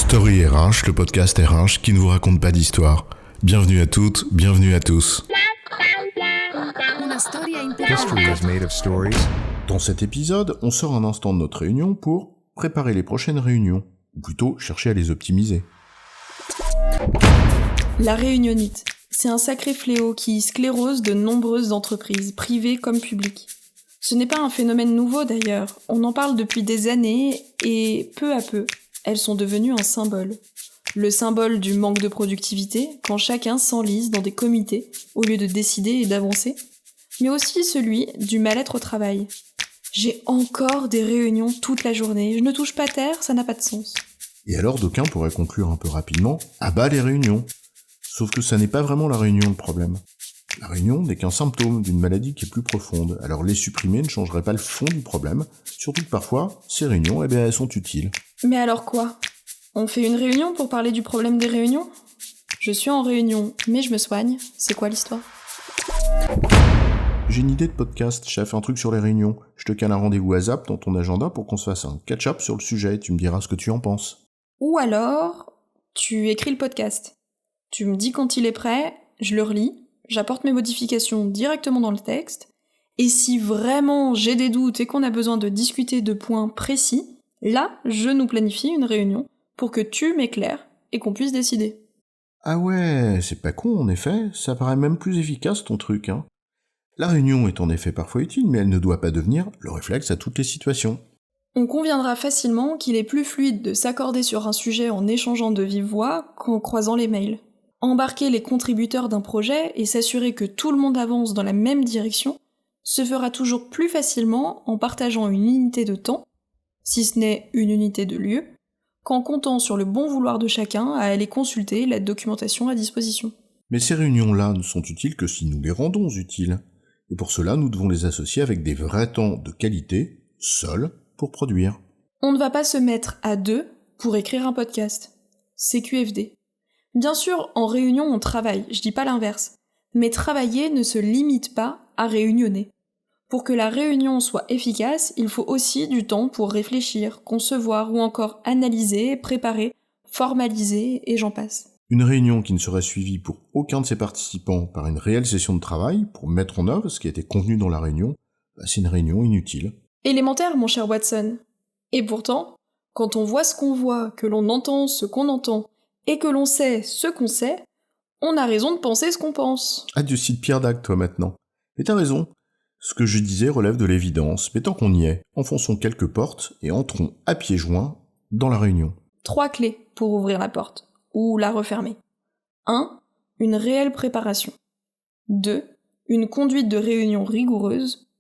Story RH, le podcast RH qui ne vous raconte pas d'histoire. Bienvenue à toutes, bienvenue à tous. History is made of stories. Dans cet épisode, on sort un instant de notre réunion pour préparer les prochaines réunions, ou plutôt chercher à les optimiser. La réunionite, c'est un sacré fléau qui sclérose de nombreuses entreprises, privées comme publiques. Ce n'est pas un phénomène nouveau d'ailleurs, on en parle depuis des années et peu à peu, elles sont devenues un symbole. Le symbole du manque de productivité, quand chacun s'enlise dans des comités au lieu de décider et d'avancer, mais aussi celui du mal-être au travail. J'ai encore des réunions toute la journée, je ne touche pas terre, ça n'a pas de sens. Et alors d'aucuns pourraient conclure un peu rapidement, à bas les réunions. Sauf que ça n'est pas vraiment la réunion le problème. La réunion n'est qu'un symptôme d'une maladie qui est plus profonde, alors les supprimer ne changerait pas le fond du problème, surtout que parfois, ces réunions, elles sont utiles. Mais alors quoi ? On fait une réunion pour parler du problème des réunions ? Je suis en réunion, mais je me soigne, c'est quoi l'histoire ? J'ai une idée de podcast, chef, un truc sur les réunions. Je te cale un rendez-vous à Zap dans ton agenda pour qu'on se fasse un catch-up sur le sujet et tu me diras ce que tu en penses. Ou alors, tu écris le podcast. Tu me dis quand il est prêt, je le relis, j'apporte mes modifications directement dans le texte, et si vraiment j'ai des doutes et qu'on a besoin de discuter de points précis, là, je nous planifie une réunion pour que tu m'éclaires et qu'on puisse décider. Ah ouais, c'est pas con en effet, ça paraît même plus efficace ton truc, hein. La réunion est en effet parfois utile, mais elle ne doit pas devenir le réflexe à toutes les situations. On conviendra facilement qu'il est plus fluide de s'accorder sur un sujet en échangeant de vive voix qu'en croisant les mails. Embarquer les contributeurs d'un projet et s'assurer que tout le monde avance dans la même direction se fera toujours plus facilement en partageant une unité de temps, si ce n'est une unité de lieu, qu'en comptant sur le bon vouloir de chacun à aller consulter la documentation à disposition. Mais ces réunions-là ne sont utiles que si nous les rendons utiles. Et pour cela, nous devons les associer avec des vrais temps de qualité, seuls, pour produire. On ne va pas se mettre à deux pour écrire un podcast. C'est QFD. Bien sûr, en réunion, on travaille, je dis pas l'inverse. Mais travailler ne se limite pas à réunionner. Pour que la réunion soit efficace, il faut aussi du temps pour réfléchir, concevoir ou encore analyser, préparer, formaliser et j'en passe. Une réunion qui ne serait suivie pour aucun de ses participants par une réelle session de travail pour mettre en œuvre ce qui a été convenu dans la réunion, c'est une réunion inutile. Élémentaire, mon cher Watson. Et pourtant, quand on voit ce qu'on voit, que l'on entend ce qu'on entend, et que l'on sait ce qu'on sait, on a raison de penser ce qu'on pense. Ah, tu cites Pierre Dac, toi, maintenant. Mais t'as raison. Ce que je disais relève de l'évidence, mais tant qu'on y est, enfonçons quelques portes et entrons à pieds joints dans la réunion. 3 clés pour ouvrir la porte, ou la refermer. 1. Une réelle préparation. 2. Une conduite de réunion rigoureuse.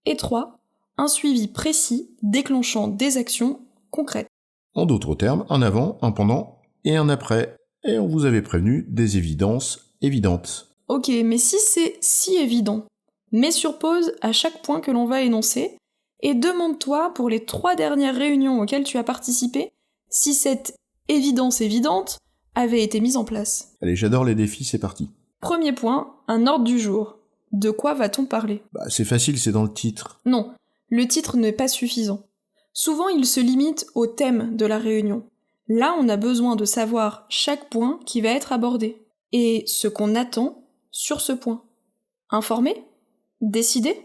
Et 3. Un suivi précis déclenchant des actions concrètes. En d'autres termes, un avant, un pendant et un après. Et on vous avait prévenu des évidences évidentes. Ok, mais si c'est si évident, mets sur pause à chaque point que l'on va énoncer et demande-toi pour les 3 dernières réunions auxquelles tu as participé si cette évidence évidente avait été mise en place. Allez, j'adore les défis, c'est parti. Premier point, un ordre du jour. De quoi va-t-on parler ? C'est facile, c'est dans le titre. Non, le titre n'est pas suffisant. Souvent, il se limite au thème de la réunion. Là, on a besoin de savoir chaque point qui va être abordé et ce qu'on attend sur ce point. Informer ? Décider ?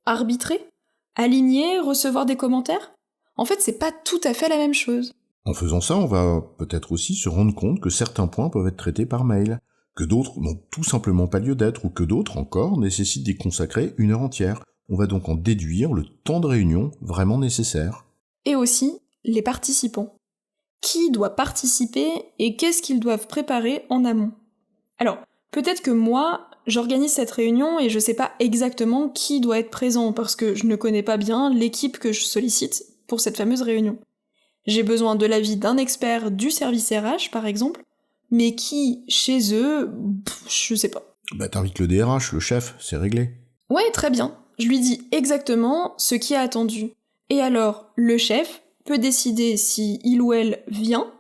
Arbitrer ? Aligner ? Recevoir des commentaires ? En fait, c'est pas tout à fait la même chose. En faisant ça, on va peut-être aussi se rendre compte que certains points peuvent être traités par mail, que d'autres n'ont tout simplement pas lieu d'être, ou que d'autres, encore, nécessitent d'y consacrer 1 heure entière. On va donc en déduire le temps de réunion vraiment nécessaire. Et aussi, les participants. Qui doit participer et qu'est-ce qu'ils doivent préparer en amont ? Alors, peut-être que moi, j'organise cette réunion et je sais pas exactement qui doit être présent parce que je ne connais pas bien l'équipe que je sollicite pour cette fameuse réunion. J'ai besoin de l'avis d'un expert du service RH, par exemple, mais qui, chez eux, je sais pas. T'invites le DRH, le chef, c'est réglé. Ouais, très bien. Je lui dis exactement ce qui est attendu. Et alors, le chef peut décider si il ou elle vient,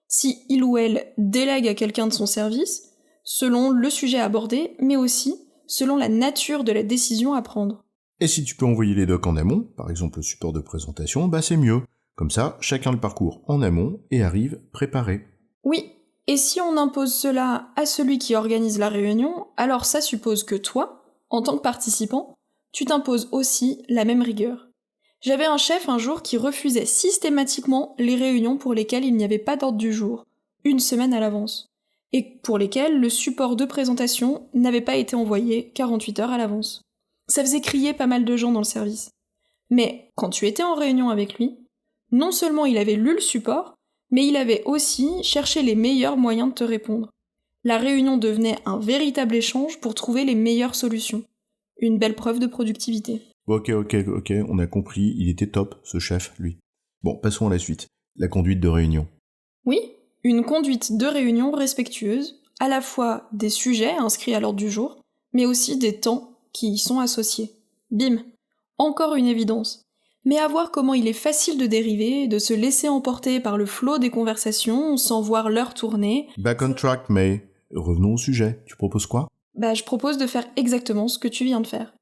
si il ou elle délègue à quelqu'un de son service, selon le sujet abordé, mais aussi selon la nature de la décision à prendre. Et si tu peux envoyer les docs en amont, par exemple le support de présentation, c'est mieux. Comme ça, chacun le parcourt en amont et arrive préparé. Oui, et si on impose cela à celui qui organise la réunion, alors ça suppose que toi, en tant que participant, tu t'imposes aussi la même rigueur. J'avais un chef un jour qui refusait systématiquement les réunions pour lesquelles il n'y avait pas d'ordre du jour, une semaine à l'avance, et pour lesquelles le support de présentation n'avait pas été envoyé 48 heures à l'avance. Ça faisait crier pas mal de gens dans le service. Mais quand tu étais en réunion avec lui, non seulement il avait lu le support, mais il avait aussi cherché les meilleurs moyens de te répondre. La réunion devenait un véritable échange pour trouver les meilleures solutions. Une belle preuve de productivité. Ok, on a compris, il était top, ce chef, lui. Bon, passons à la suite. La conduite de réunion. Oui, une conduite de réunion respectueuse, à la fois des sujets inscrits à l'ordre du jour, mais aussi des temps qui y sont associés. Bim, encore une évidence. Mais à voir comment il est facile de dériver, de se laisser emporter par le flot des conversations sans voir l'heure tourner. Back on track, May. Revenons au sujet. Tu proposes quoi ? Je propose de faire exactement ce que tu viens de faire.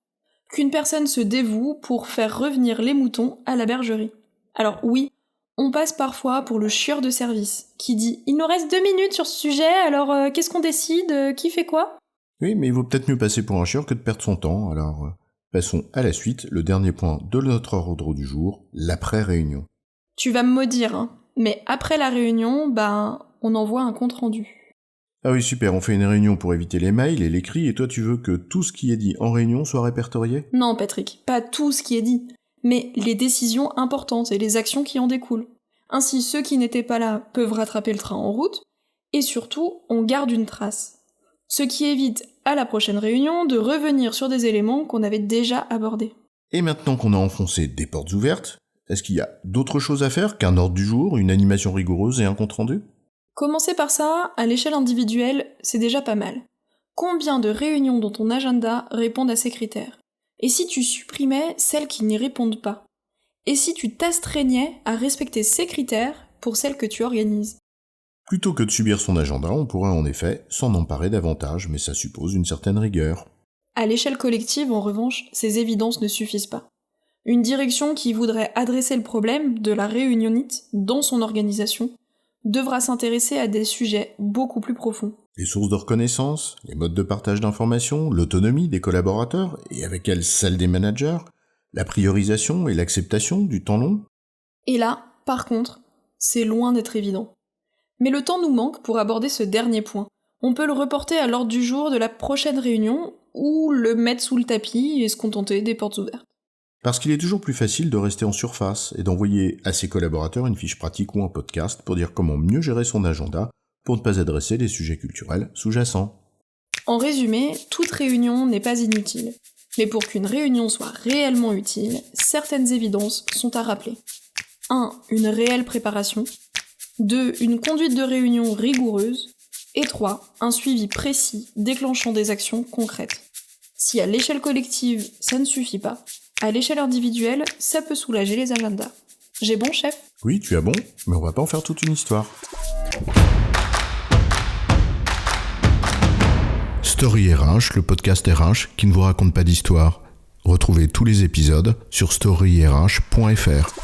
Qu'une personne se dévoue pour faire revenir les moutons à la bergerie. Alors oui, on passe parfois pour le chieur de service, qui dit « Il nous reste 2 minutes sur ce sujet, alors qu'est-ce qu'on décide ? Qui fait quoi ?» Oui, mais il vaut peut-être mieux passer pour un chieur que de perdre son temps, alors passons à la suite, le dernier point de notre ordre du jour, l'après-réunion. Tu vas me maudire, hein, mais après la réunion, on envoie un compte-rendu. Ah oui, super, on fait une réunion pour éviter les mails et l'écrit, et toi tu veux que tout ce qui est dit en réunion soit répertorié ? Non, Patrick, pas tout ce qui est dit, mais les décisions importantes et les actions qui en découlent. Ainsi, ceux qui n'étaient pas là peuvent rattraper le train en route, et surtout, on garde une trace. Ce qui évite à la prochaine réunion de revenir sur des éléments qu'on avait déjà abordés. Et maintenant qu'on a enfoncé des portes ouvertes, est-ce qu'il y a d'autres choses à faire qu'un ordre du jour, une animation rigoureuse et un compte-rendu ? Commencer par ça, à l'échelle individuelle, c'est déjà pas mal. Combien de réunions dans ton agenda répondent à ces critères ? Et si tu supprimais celles qui n'y répondent pas ? Et si tu t'astreignais à respecter ces critères pour celles que tu organises ? Plutôt que de subir son agenda, on pourrait en effet s'en emparer davantage, mais ça suppose une certaine rigueur. À l'échelle collective, en revanche, ces évidences ne suffisent pas. Une direction qui voudrait adresser le problème de la réunionite dans son organisation devra s'intéresser à des sujets beaucoup plus profonds. Les sources de reconnaissance, les modes de partage d'informations, l'autonomie des collaborateurs, et avec elle celle des managers, la priorisation et l'acceptation du temps long. Et là, par contre, c'est loin d'être évident. Mais le temps nous manque pour aborder ce dernier point. On peut le reporter à l'ordre du jour de la prochaine réunion, ou le mettre sous le tapis et se contenter des portes ouvertes. Parce qu'il est toujours plus facile de rester en surface et d'envoyer à ses collaborateurs une fiche pratique ou un podcast pour dire comment mieux gérer son agenda pour ne pas adresser les sujets culturels sous-jacents. En résumé, toute réunion n'est pas inutile. Mais pour qu'une réunion soit réellement utile, certaines évidences sont à rappeler. 1. Une réelle préparation. 2. Une conduite de réunion rigoureuse. Et 3. Un suivi précis déclenchant des actions concrètes. Si à l'échelle collective, ça ne suffit pas, à l'échelle individuelle, ça peut soulager les agendas. J'ai bon, chef ? Oui, tu as bon, mais on va pas en faire toute une histoire. Story RH, le podcast RH qui ne vous raconte pas d'histoire. Retrouvez tous les épisodes sur storyrh.fr.